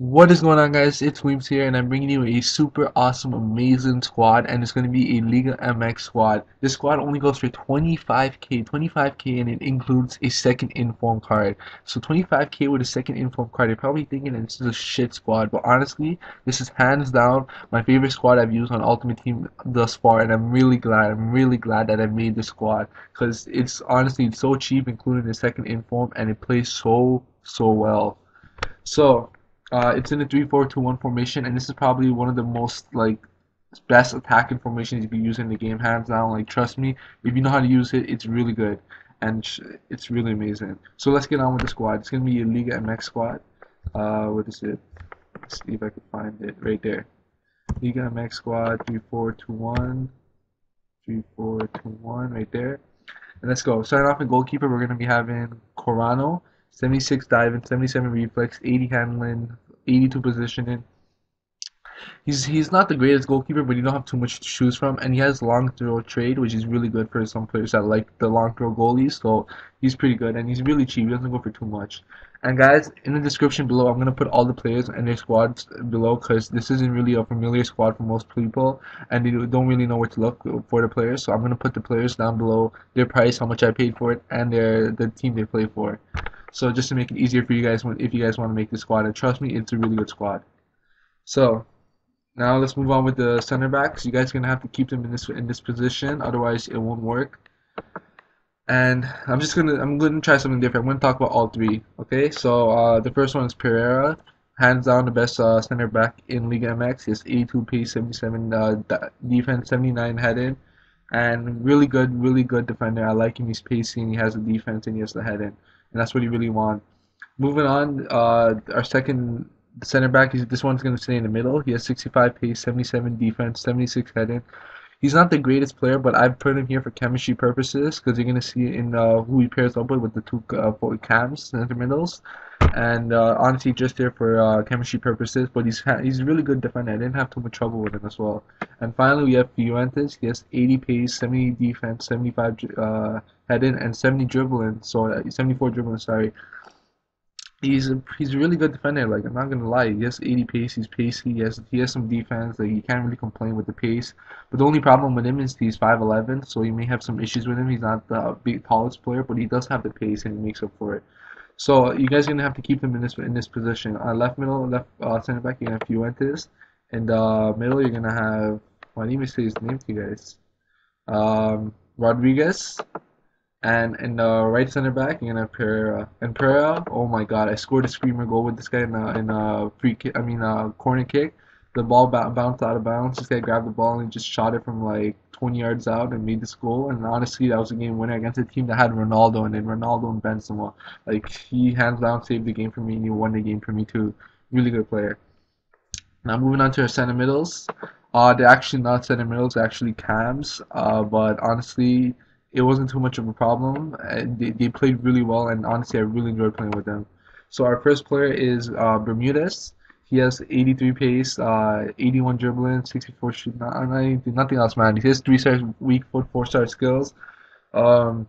What is going on, guys? It's Weems here, and I'm bringing you a super awesome, amazing squad, and it's going to be a Liga MX squad. This squad only goes for 25k, and it includes a second inform card. So 25k with a second inform card, you're probably thinking this is a shit squad, but honestly, this is hands down my favorite squad I've used on Ultimate Team thus far, and I'm really glad that I made this squad, because it's so cheap, including the second inform, and it plays so well. So, it's in a 3-4-2-1 formation, and this is probably one of the most best attacking formations you can use in the game, hands down. Like, trust me, if you know how to use it, it's really good, and it's really amazing. So let's get on with the squad. It's gonna be a Liga MX squad. What is it? Let's see if I can find it right there. Liga MX squad 3-4-2-1, 3-4-2-1, right there. And let's go. Starting off with goalkeeper, we're gonna be having Corano, 76 diving, 77 reflex, 80 handling, 82 positioning. He's not the greatest goalkeeper, but you don't have too much to choose from, and he has long throw trade, which is really good for some players that like the long throw goalies. So he's pretty good, and he's really cheap. He doesn't go for too much. And guys, in the description below, I'm gonna put all the players and their squads below, because this isn't really a familiar squad for most people, and they don't really know where to look for the players. So I'm gonna put the players down below, their price, how much I paid for it, and the team they play for. So just to make it easier for you guys, if you guys want to make this squad, and trust me, it's a really good squad. So now let's move on with the center backs. You guys are gonna have to keep them in this position, otherwise it won't work. And I'm gonna try something different. I'm gonna talk about all three. Okay, so the first one is Perea, hands down the best center back in Liga MX. He has 82 pace, 77 defense, 79 heading, and really good defender. I like him. He's pacing. He has the defense, and he has the heading, and that's what you really want. Moving on, our second center back is this one's gonna stay in the middle. He has 65 pace, 77 defense, 76 heading. He's not the greatest player, but I've put him here for chemistry purposes, because you're gonna see in who he pairs up with the two forward cams, center middles, and honestly just there for chemistry purposes. But he's a really good defender. I didn't have too much trouble with him as well. And finally, we have Fuentes. He has 80 pace, 70 defense, 75 heading, and 70 dribbling. So 74 dribbling. Sorry. He's a really good defender. Like, I'm not gonna lie, he has 80 pace. He's pacey. He has some defense. Like, you can't really complain with the pace. But the only problem with him is he's 5'11", so you may have some issues with him. He's not the big tallest player, but he does have the pace and he makes up for it. So you guys are gonna have to keep him in this position. Left center back, you're gonna have Fuentes. In the middle, you're gonna have, well, I didn't even say his name to you guys. Rodriguez. And in the right center back, you're gonna have Perea. And Perea, oh my God, I scored a screamer goal with this guy in a free kick. I mean, corner kick. The ball bounced out of bounds. This guy grabbed the ball and just shot it from like 20 yards out and made this goal. And honestly, that was a game winner against a team that had Ronaldo and then Ronaldo and Benzema. Like, he hands down saved the game for me, and he won the game for me too. Really good player. Now moving on to our center middles. They're actually not center middles, they're actually cams. But honestly, it wasn't too much of a problem. They played really well, and honestly, I really enjoyed playing with them. So our first player is Bermudez. He has 83 pace, 81 dribbling, 64 shoot. Nothing else, man. He has 3 stars weak foot, 4-star skills. Um,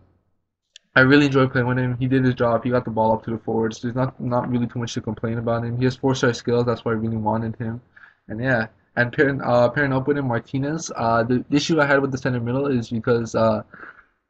I really enjoyed playing with him. He did his job. He got the ball up to the forwards. There's not really too much to complain about him. He has 4-star skills. That's why I really wanted him. And yeah, and pairing up with him, Martinez. The issue I had with the center middle is because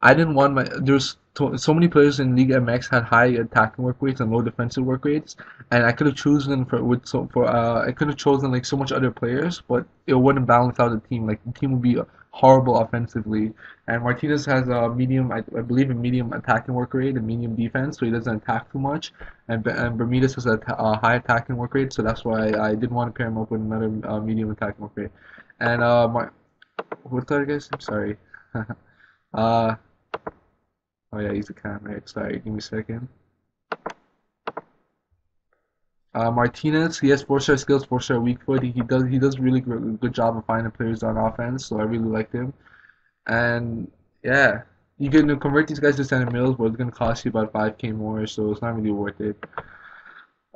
I didn't want my there's so many players in League MX had high attacking work rates and low defensive work rates, and I could have chosen I could have chosen like so much other players, but it wouldn't balance out the team. Like, the team would be horrible offensively. And Martinez has a medium, I believe, a medium attacking work rate and medium defense, so he doesn't attack too much. And Bermudez has a high attacking work rate, so that's why I didn't want to pair him up with another medium attacking work rate. And what's that, guys? I'm sorry. uh. Oh yeah, he's a cam, right? Sorry, give me a second. Martinez, he has 4-star skills, 4-star weak foot. He does really good job of finding players on offense, so I really liked him. And yeah, you can convert these guys to center middles, but it's gonna cost you about 5k more, so it's not really worth it.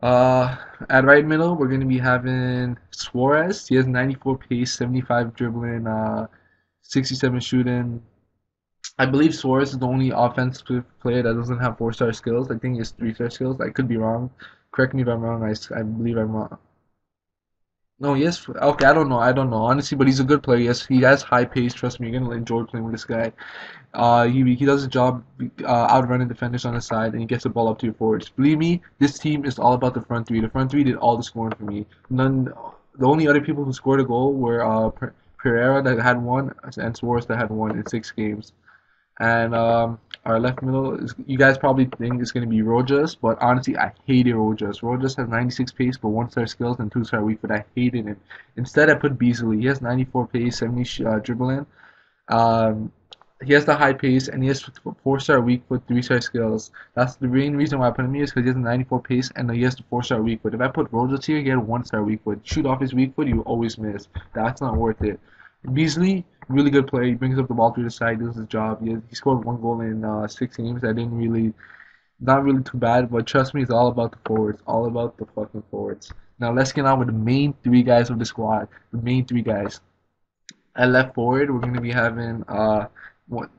Uh, at right middle, we're gonna be having Suarez. He has 94 pace, 75 dribbling, 67 shooting. I believe Suarez is the only offensive player that doesn't have 4-star skills. I think he has 3-star skills. I could be wrong. Correct me if I'm wrong. I believe I'm wrong. No, yes. Okay, I don't know. I don't know honestly, but he's a good player. Yes, he has high pace. Trust me, you're gonna enjoy playing with this guy. He does a job outrunning defenders on the side, and he gets the ball up to your forwards. Believe me, this team is all about the front three. The front three did all the scoring for me. None. The only other people who scored a goal were Perea that had one and Suarez that had one in 6 games. And our left middle is, you guys probably think it's going to be Rojas, but honestly, I hated Rojas. Rojas has 96 pace, but 1-star skills and 2-star weak foot. I hated him. Instead, I put Beasley. He has 94 pace, 70 dribbling. Um, he has the high pace, and he has 4-star weak foot, 3-star skills. That's the main reason why I put him here is because he has a 94 pace, and he has the 4-star weak foot. If I put Rojas here, he had a 1-star weak foot. Shoot off his weak foot, you always miss. That's not worth it. Beasley, really good player. He brings up the ball through the side, does his job. He scored 1 goal in 6 games. I didn't really, not really too bad, but trust me, it's all about the forwards. All about the fucking forwards. Now let's get on with the main three guys of the squad. The main three guys. At left forward, we're gonna be having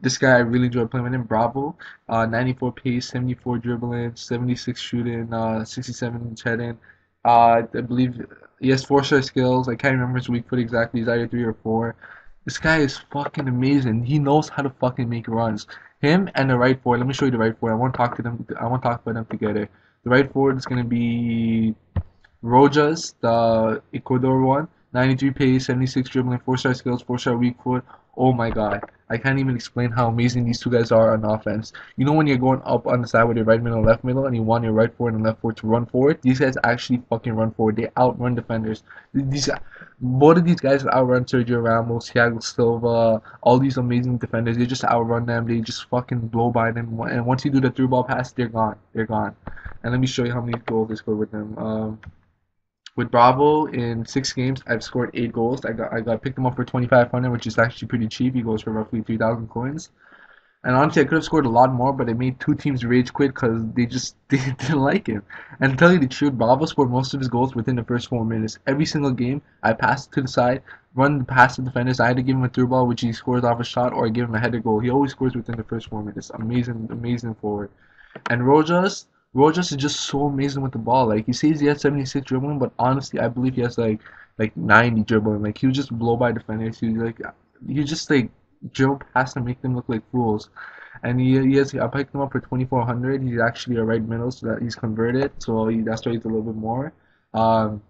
this guy I really enjoy playing with him, Bravo. 94 pace, 74 dribbling, 76 shooting, 67 heading. I believe he has 4-star skills. I can't remember his weak foot exactly. He's either 3 or 4. This guy is fucking amazing. He knows how to fucking make runs. Him and the right forward. Let me show you the right forward. I want to talk to them. I want to talk about them together. The right forward is gonna be Rojas, the Ecuador one. 93 pace, 76 dribbling, 4-star skills, 4-star weak foot. Oh my god. I can't even explain how amazing these two guys are on offense. You know when you're going up on the side with your right middle and left middle and you want your right forward and left forward to run forward? These guys actually fucking run forward. They outrun defenders. These Both of these guys outrun Sergio Ramos, Thiago Silva, all these amazing defenders. They just outrun them. They just fucking blow by them. And once you do the through ball pass, they're gone. They're gone. And let me show you how many goals they scored with them. With Bravo in 6 games, I've scored 8 goals. I got picked him up for 2,500, which is actually pretty cheap. He goes for roughly 3,000 coins. And honestly, I could have scored a lot more, but I made 2 teams rage quit because they just they didn't like him. And to tell you the truth, Bravo scored most of his goals within the first 4 minutes. Every single game, I passed to the side, run past the defenders. I had to give him a through ball, which he scores off a shot, or I give him a header goal. He always scores within the first 4 minutes. Amazing, amazing forward. And Rojas is just so amazing with the ball. Like he says he has 76 dribbling, but honestly, I believe he has like 90 dribbling. Like he'll just blow by defenders. He just like dribble past and make them look like fools. And I picked him up for 2,400. He's actually a right middle, so that he's converted. So that's why he's a little bit more. Um,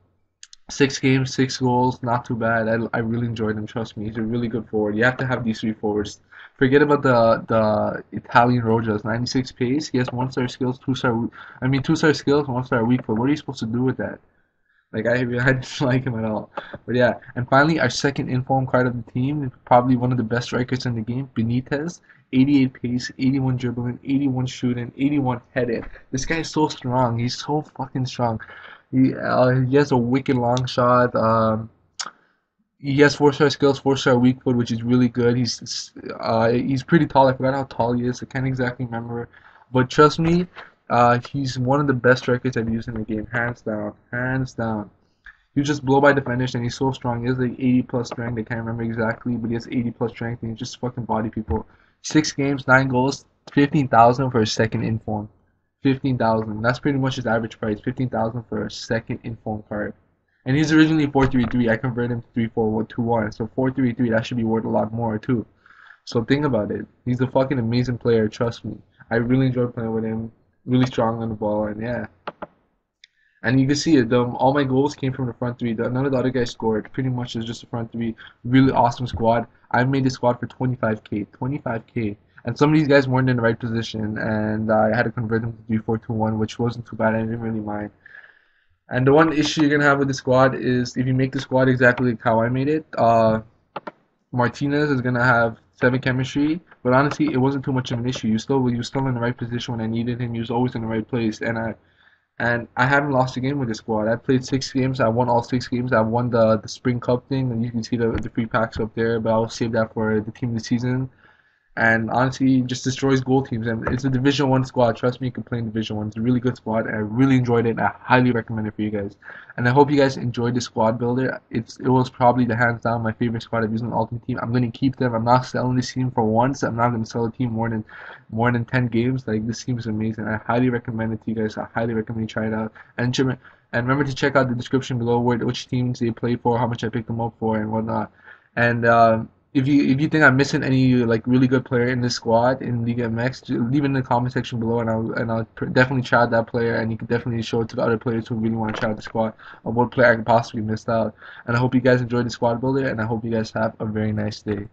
6 games, 6 goals, not too bad. I really enjoyed him. Trust me, he's a really good forward. You have to have these three forwards. Forget about the Italian Rojas. 96 pace. He has 1-star skills, 2-star. I mean 2-star skills, 1-star weak foot. What are you supposed to do with that? Like I didn't like him at all. But yeah, and finally our second inform card of the team, probably one of the best strikers in the game, Benitez. 88 pace, 81 dribbling, 81 shooting, 81 heading. This guy is so strong. He's so fucking strong. He has a wicked long shot. He has 4-star skills, 4-star weak foot, which is really good. He's pretty tall. I forgot how tall he is. I can't exactly remember, but trust me, he's one of the best strikers I've used in the game, hands down, hands down. You just blow by defenders, and he's so strong. He has like 80 plus strength. I can't remember exactly, but he has 80 plus strength, and he just fucking body people. 6 games, 9 goals, 15,000 for a second inform. 15,000. That's pretty much his average price. 15,000 for a second inform card. And he's originally 4-3-3. I converted him to 3-4-2-1. So 4-3-3, that should be worth a lot more too. So think about it. He's a fucking amazing player. Trust me. I really enjoyed playing with him. Really strong on the ball, and yeah. And you can see it. All my goals came from the front three. None of the other guys scored. Pretty much it's just the front three. Really awesome squad. I made this squad for 25k. 25k. And some of these guys weren't in the right position, and I had to convert them to 3-4-2-1, which wasn't too bad. I didn't really mind. And the one issue you're gonna have with the squad is if you make the squad exactly like how I made it, Martinez is gonna have 7 chemistry, but honestly, it wasn't too much of an issue. You still in the right position when I needed him. He was always in the right place, and I haven't lost a game with the squad. I played 6 games. I won all 6 games. I won the Spring Cup thing, and you can see the free packs up there. But I'll save that for the team of the season. And honestly, just destroys goal teams. And it's a Division One squad. Trust me, you can play in Division One. It's a really good squad, and I really enjoyed it. And I highly recommend it for you guys. And I hope you guys enjoyed the squad builder. It was probably the hands down my favorite squad I've used on the Ultimate Team. I'm gonna keep them. I'm not selling this team for once. I'm not gonna sell a team more than 10 games. Like this team is amazing. I highly recommend it to you guys. I highly recommend you try it out. And And remember to check out the description below which teams they play for, how much I picked them up for, and whatnot. And if you think I'm missing any like really good player in this squad in Liga MX, leave it in the comment section below, and I'll definitely try out that player, and you can definitely show it to the other players who really want to try out the squad of what player I could possibly missed out. And I hope you guys enjoyed the squad builder, and I hope you guys have a very nice day.